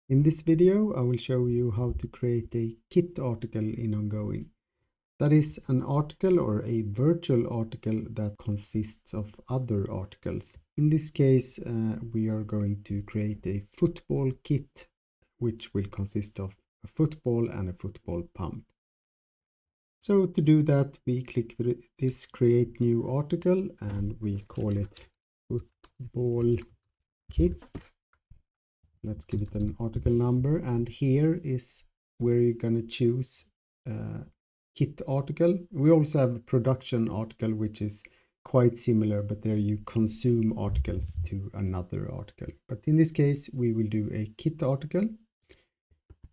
In this video, I will show you how to create a kit article in Ongoing. That is an article or a virtual article that consists of other articles. In this case, we are going to create a football kit, which will consist of a football and a football pump. So to do that, we click this create new article and we call it football kit. Let's give it an article number, and here is where you're going to choose kit article. We also have a production article, which is quite similar, but there you consume articles to another article. But in this case, we will do a kit article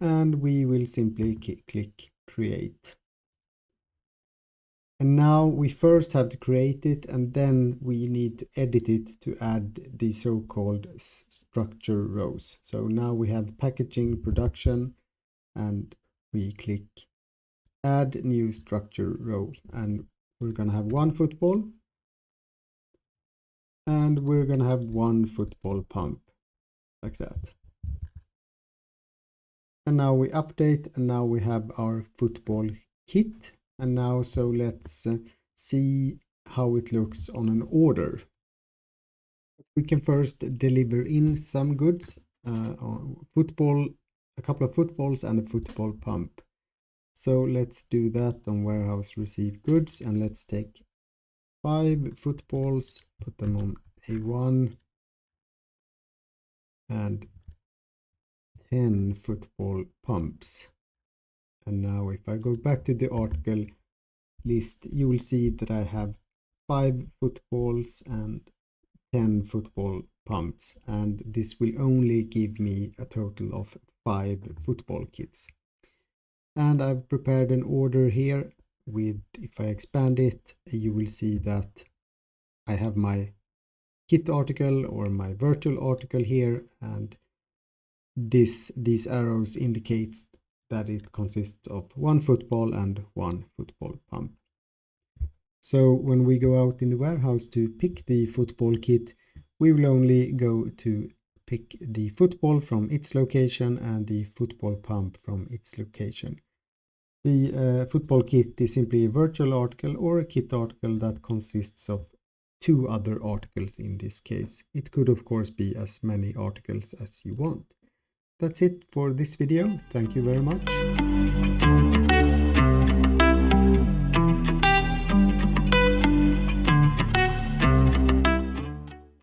and we will simply click create. And now we first have to create it, and then we need to edit it to add the so-called structure rows. So now we have packaging, production, and we click add new structure row. And we're going to have one football, and we're going to have one football pump, like that. And now we update, and now we have our football kit. And now, so let's see how it looks on an order. We can first deliver in some goods, a couple of footballs and a football pump. So let's do that on warehouse receive goods, and let's take 5 footballs, put them on A1, and 10 football pumps. And now if I go back to the article list, you will see that I have 5 footballs and 10 football pumps, and this will only give me a total of 5 football kits. And I've prepared an order here with, if I expand it, you will see that I have my kit article or my virtual article here, and these arrows indicate that it consists of one football and one football pump. So when we go out in the warehouse to pick the football kit, we will only go to pick the football from its location and the football pump from its location. The football kit is simply a virtual article or a kit article that consists of 2 other articles in this case. It could of course be as many articles as you want. That's it for this video. Thank you very much.